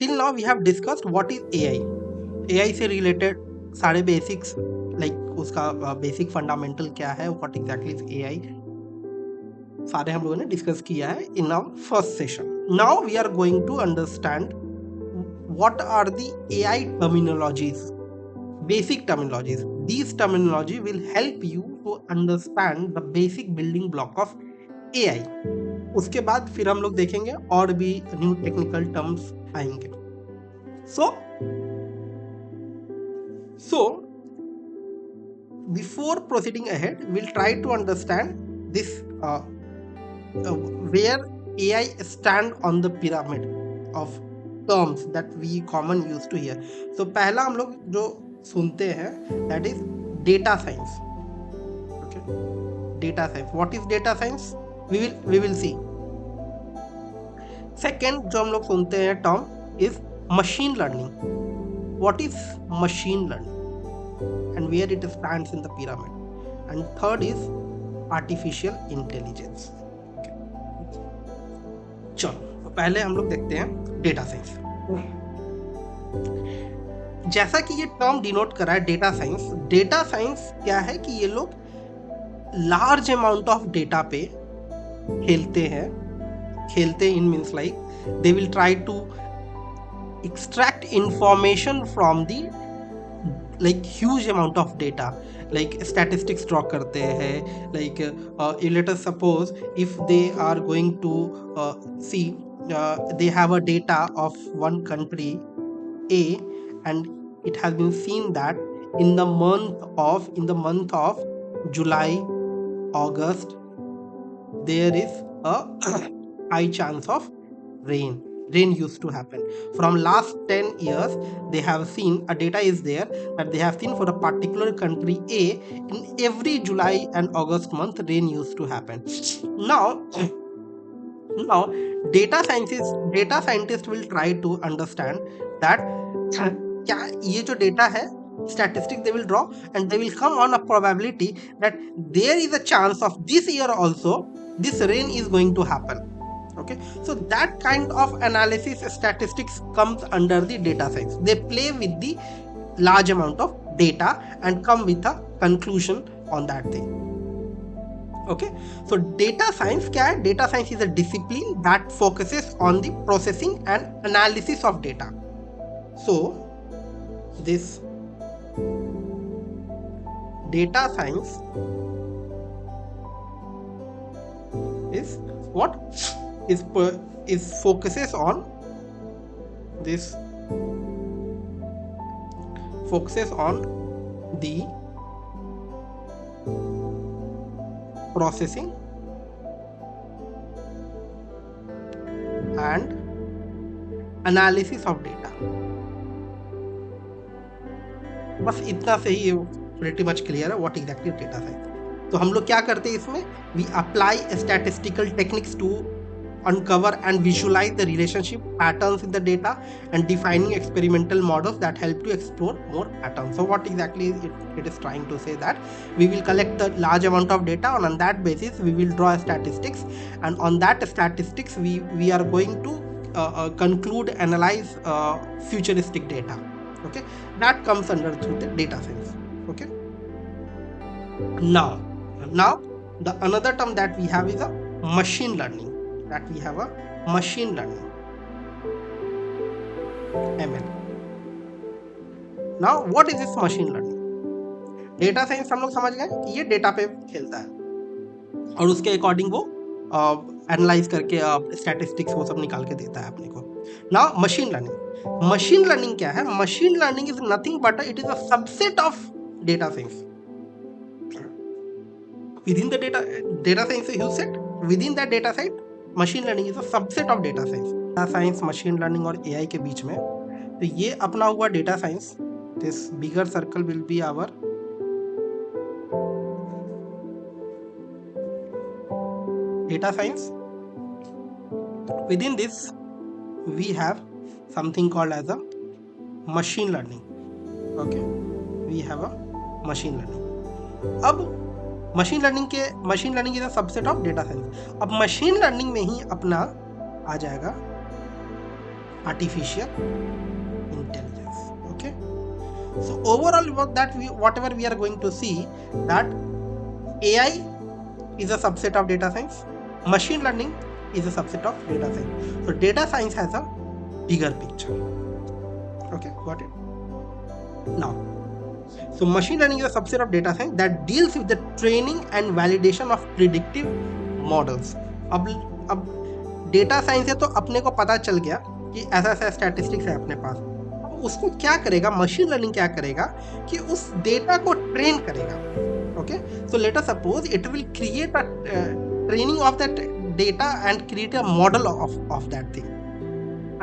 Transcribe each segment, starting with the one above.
till now we have discussed what is AI से related सारे basics, like उसका basic fundamental क्या है, व्हाट एग्जैक्टली इज AI, सारे हम लोगों ने डिस्कस किया है in our first session. Now we are going to understand what are the AI terminologies, basic terminologies. These terminology will help you to understand the basic building block of AI. उसके बाद फिर हम लोग देखेंगे और भी न्यू टेक्निकल टर्म्स आएंगे. So before proceeding ahead, we'll try to understand this where AI stand on the pyramid of terms that we common used to hear. So पहला हम लोग जो सुनते हैं that is data science. Okay, data science. What is data science? We will see. Second जो हम लोग सुनते हैं term is machine learning. What is machine learning and where it stands in the pyramid? And third is artificial intelligence. Okay. चलो पहले हम लोग देखते हैं डेटा साइंस. जैसा कि ये टर्म डिनोट कर रहा है डेटा साइंस. डेटा साइंस क्या है कि ये लोग लार्ज अमाउंट ऑफ डेटा पे खेलते इन means like they will try to extract information from the like huge amount of data, like statistics draw करते हैं, like let us suppose if they are going to see they have a data of one country A, and it has been seen that in the month of July, August there is a high chance of rain used to happen. From last 10 years they have seen a data is there that they have seen for a particular country A, in every July and August month rain used to happen. Now data scientist will try to understand that क्या ये जो data है statistics they will draw and they will come on a probability that there is a chance of this year also this rain is going to happen. Okay, so that kind of analysis statistics comes under the data science. They play with the large amount of data and come with a conclusion on that thing. Okay, so data science क्या है? Data science is a discipline that focuses on the processing and analysis of data. So this data science is what is focuses on the processing and analysis of data. बस इतना से ही pretty much clear है what exactly data science. तो हम लोग क्या करते हैं इसमें? We apply statistical techniques to uncover and visualize the relationship patterns in the data and defining experimental models that help to explore more patterns. So what exactly it is trying to say that we will collect the large amount of data, and on that basis we will draw statistics, and on that statistics we are going to conclude, analyze futuristic data. Okay, that comes under through the data science. Okay, now the another term that we have is a machine learning. ML. Now what is this machine learning? Data science हम लोग समझ गए कि ये data पे खेलता है और उसके अकॉर्डिंग वो एनालाइज करके स्टैटिस्टिक्स वो सब निकाल के देता है अपने को. नाउ मशीन लर्निंग क्या है? Machine learning is nothing but it is a subset of data science. Within the data science you said, within that data set machine learning is a subset of data science. Data science, machine learning और AI के बीच में तो ये अपना हुआ data science. This bigger circle will be our data science. Within this we have something called as a machine learning. Okay, we have a machine learning. अब machine learning is a subset of data science. अब machine learning में ही अपना आ जाएगा artificial intelligence. Okay, so overall whatever we are going to see, that AI is a subset of data science, machine learning is a subset of data science. So data science has a bigger picture. Okay, got it? Now, so machine learning is a subset of data science that deals with the training and validation of predictive models. अब data science है तो अपने को पता चल गया कि ऐसा ऐसा स्टैटिस्टिक्स है अपने पास. अब उसको क्या करेगा मशीन लर्निंग, क्या करेगा कि उस डेटा को ट्रेन करेगा. Okay, so let us suppose it will create a training of that data and create a model of that thing.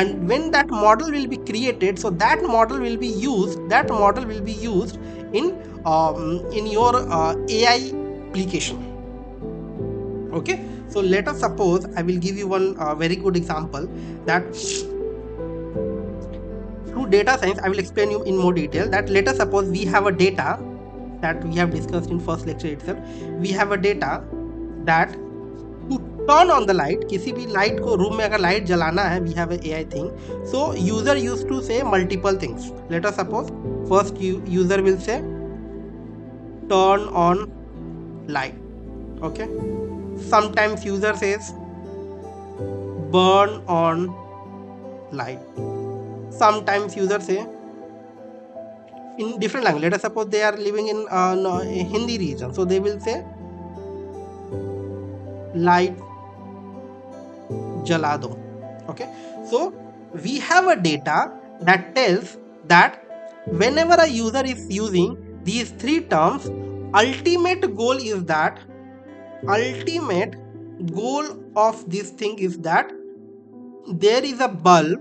And when that model will be created, so that model will be used in your AI application. Okay, so let us suppose, I will give you one very good example, that through data science I will explain you in more detail. That let us suppose we have a data that we have discussed in first lecture itself. We have a data that to turn on the light, किसी भी light को, room में अगर light जलाना है, we have a AI thing. So user used to say multiple things. Let us suppose first user will say turn on light. Okay, sometimes user says burn on light. Sometimes user say in different language. Let us suppose they are living in Hindi region, so they will say light jala do. Okay, so we have a data that tells that whenever a user is using these three terms, ultimate goal of this thing is that there is a bulb,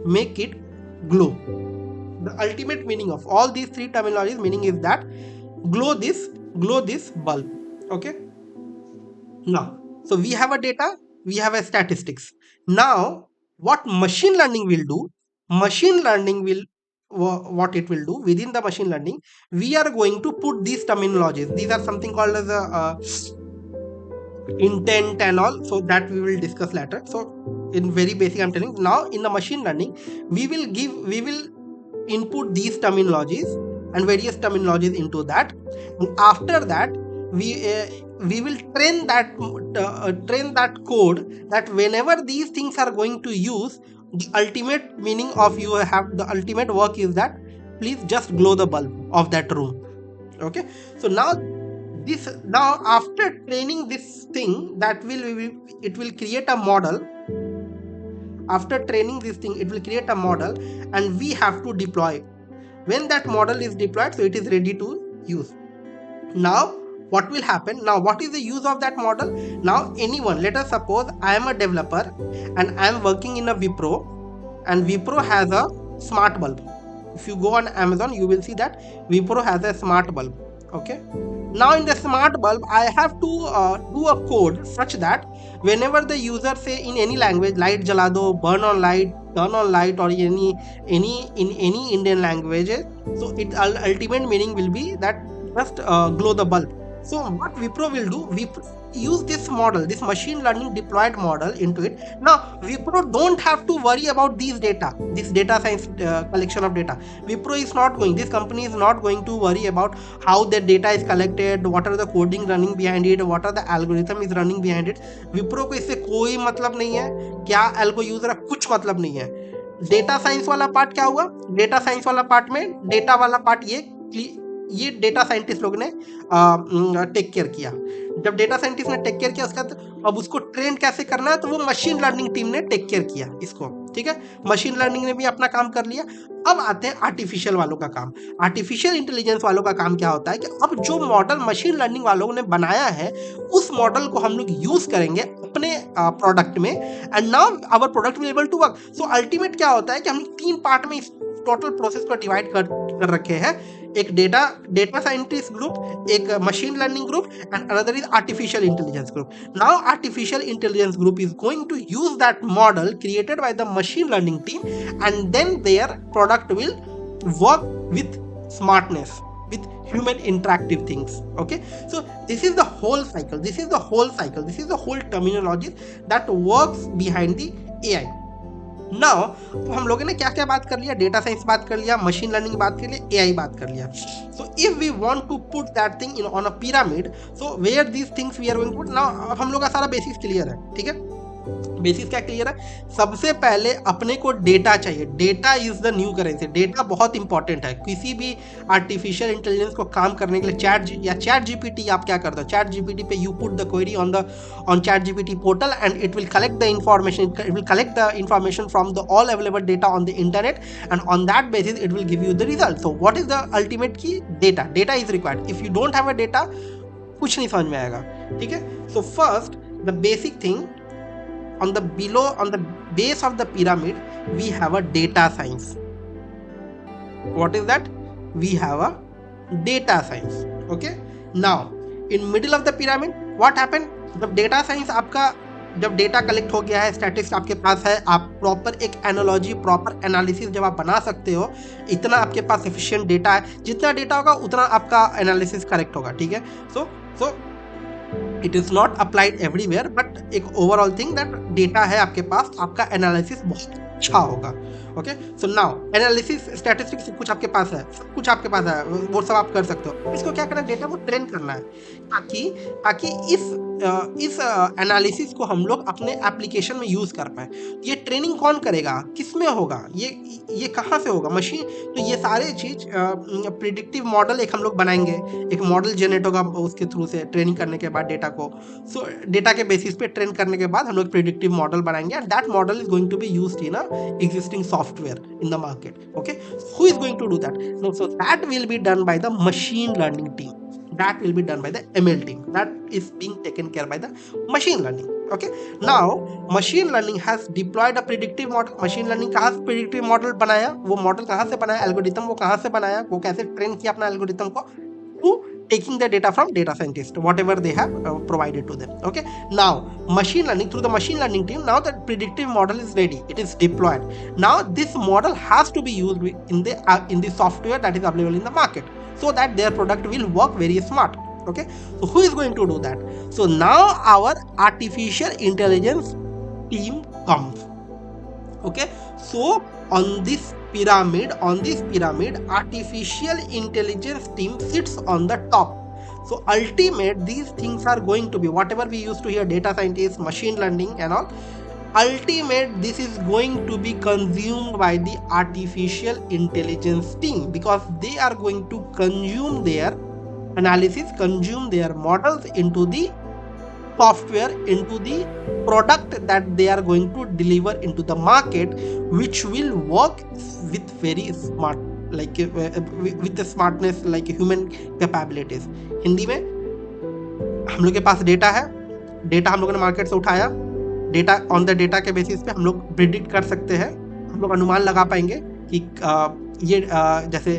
make it glow. The ultimate meaning of all these three terminologies meaning is that glow this bulb. Okay, now so we have a data, we have a statistics. Now what machine learning will do, what it will do within the machine learning, we are going to put these terminologies. These are something called as a intent and all, so that we will discuss later. So in very basic I'm telling now, in the machine learning we will input these terminologies and various terminologies into that, and after that we will train that code, that whenever these things are going to use, the ultimate meaning of the ultimate work is that please just glow the bulb of that room. Okay, so now after training this thing, it will create a model. After training this thing, it will create a model and we have to deploy. When that model is deployed, so it is ready to use. Now what will happen? Now what is the use of that model? Now anyone, let us suppose I am a developer and I am working in a Wipro, and Wipro has a smart bulb. If you go on Amazon, you will see that Wipro has a smart bulb. Okay, now in the smart bulb I have to do a code such that whenever the user say in any language light jala do, burn on light, turn on light, or any Indian language, so it ultimate meaning will be that just glow the bulb. So what Wipro will do, Wipro use this model, this machine learning deployed model into it. Now Wipro don't have to worry about these data, this data science collection of data. Wipro is not going, this company is not going to worry about how the data is collected, what are the coding running behind it, what are the algorithm is running behind it. Wipro को इससे कोई मतलब नहीं है, क्या algo use रहा, कुछ मतलब नहीं है. डेटा साइंस वाला पार्ट क्या हुआ, डेटा साइंस वाला पार्ट में डेटा वाला पार्ट ये डेटा साइंटिस्ट लोग ने टेक केयर किया. जब डेटा साइंटिस्ट ने टेक केयर किया, उसके बाद अब उसको ट्रेन कैसे करना है, तो वो मशीन लर्निंग टीम ने टेक केयर किया इसको. ठीक है, मशीन लर्निंग ने भी अपना काम कर लिया. अब आते हैं आर्टिफिशियल वालों का काम. आर्टिफिशियल इंटेलिजेंस वालों का काम क्या होता है कि अब जो मॉडल मशीन लर्निंग वालों ने बनाया है, उस मॉडल को हम लोग यूज करेंगे अपने प्रोडक्ट में, and now our product will able to work. So ultimate क्या होता है कि हम तीन पार्ट में इस टोटल प्रोसेस को डिवाइड कर रखे हैं. एक डेटा साइंटिस्ट ग्रुप, एक machine learning group, and another is artificial intelligence group. Now artificial intelligence group is going to use that model created by the machine learning team, and then their product will work with smartness, with human interactive things. Okay, so this is the whole cycle, this is the whole terminology that works behind the AI. Now तो हम लोगों ने क्या क्या बात कर लिया, data science बात कर लिया, मशीन लर्निंग बात कर लिया, एआई बात कर लिया. So if we want to put that thing in on a pyramid, so where these things we are going to put. Now अब हम लोग का सारा बेसिक्स क्लियर है, ठीक है. बेसिस क्या क्लियर है. सबसे पहले अपने को डेटा चाहिए. Data is the new currency. Data बहुत इंपॉर्टेंट है किसी भी आर्टिफिशियल इंटेलिजेंस को काम करने के लिए. चैट जीपीटी आप क्या करते हो, चैट जीपीटी पे you put the query on ChatGPT portal and it will collect the information. It will collect the information from the all available data on the internet and on that basis it will give you the result. So what is the ultimate key? Data. Data is required. If you don't have a data कुछ नहीं समझ में आएगा, ठीक है. So first the basic thing on the base of the pyramid we have a data science. What is that? We have a data science. Okay, now in middle of the pyramid what happened? जब data science आपका जब data collect हो गया है, statistics आपके पास है, आप proper एक एनालॉजी प्रॉपर एनालिसिस जब आप बना सकते हो, इतना आपके पास एफिशिएंट डेटा है, जितना डेटा होगा उतना आपका एनालिसिस करेक्ट होगा, ठीक है. So it is not applied everywhere but एक ओवरऑल थिंग दैट डेटा है आपके पास, आपका एनालिसिस बहुत अच्छा होगा. Okay, so now analysis statistics सब कुछ आपके पास है, सब कुछ आपके पास है, वो सब आप कर सकते हो. इसको क्या करना है, डेटा को ट्रेन करना है ताकि इस एनालिसिस को हम लोग अपने एप्लीकेशन में यूज कर पाए. ये ट्रेनिंग कौन करेगा, किस में होगा, ये कहाँ से होगा? मशीन. तो ये सारे चीज प्रिडिक्टिव मॉडल एक हम लोग बनाएंगे, एक मॉडल जनरेट होगा उसके थ्रू से ट्रेनिंग करने के बाद डेटा को. सो डेटा के बेसिस पे ट्रेन करने के बाद हम लोग प्रिडिक्टिव मॉडल बनाएंगे and that model is going to be used in a existing software in the market. Okay, who is going to do that? No, so that will be done by the machine learning team. That will be done by the ML team. That is being taken care by the machine learning. Okay, now machine learning has deployed a predictive model. machine learning कहाँ से predictive model बनाया, वो model कहाँ से बनाया, algorithm वो कहाँ से बनाया, वो कैसे ट्रेन किया अपना एल्गोरिथम को, to taking the data from data scientists, whatever they have provided to them. Okay, now machine learning, through the machine learning team, now the predictive model is ready, it is deployed. Now this model has to be used in the software that is available in the market so that their product will work very smart. Okay, so who is going to do that? So now our artificial intelligence team comes. Okay, so on this pyramid, artificial intelligence team sits on the top. So ultimate these things are going to be whatever we used to hear, data scientists, machine learning and all, ultimate this is going to be consumed by the artificial intelligence team because they are going to consume their analysis, consume their models into the software, into the product that they are going to deliver into the market, which will work with very smart, like with the smartness like human capabilities. Hindi में हम लोग के पास data है, data हम लोगों ने market से उठाया, डेटा ऑन द डेटा के बेसिस पे हम लोग प्रिडिक्ट कर सकते हैं, हम लोग अनुमान लगा पाएंगे कि ये जैसे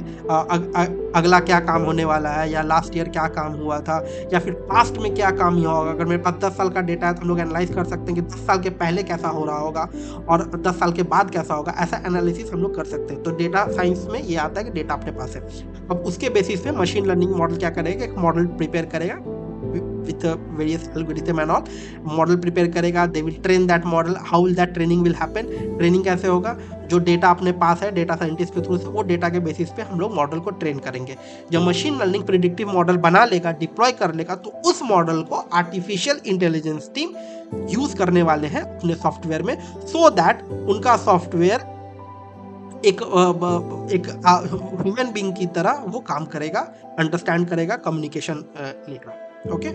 अगला क्या काम होने वाला है, या लास्ट ईयर क्या काम हुआ था, या फिर पास्ट में क्या काम हुआ होगा. अगर मेरे पास 10 साल का डेटा है तो हम लोग एनालाइज कर सकते हैं कि 10 साल के पहले कैसा हो रहा होगा और 10 साल के बाद कैसा होगा. ऐसा एनालिसिस हम लोग कर सकते हैं. तो डेटा साइंस में ये आता है कि डेटा अपने पास है. अब उसके बेसिस पे मशीन लर्निंग मॉडल क्या करेगा, एक मॉडल प्रिपेयर करेगा with various algorithm and all, model prepare करेगा. They will train that model. How will that training will happen? Training कैसे होगा? जो डेटा अपने पास है डेटा साइंटिस्ट के थ्रू से, वो डेटा के बेसिस पे हम लोग मॉडल को ट्रेन करेंगे. जब मशीन लर्निंग प्रिडिक्टिव मॉडल बना लेगा, डिप्लॉय कर लेगा, तो उस मॉडल को आर्टिफिशियल इंटेलिजेंस टीम यूज करने वाले हैं अपने सॉफ्टवेयर में, सो दैट उनका सॉफ्टवेयर एक ह्यूमन बीइंग की तरह वो काम करेगा, अंडरस्टैंड करेगा, कम्युनिकेशन लेगा. ओके,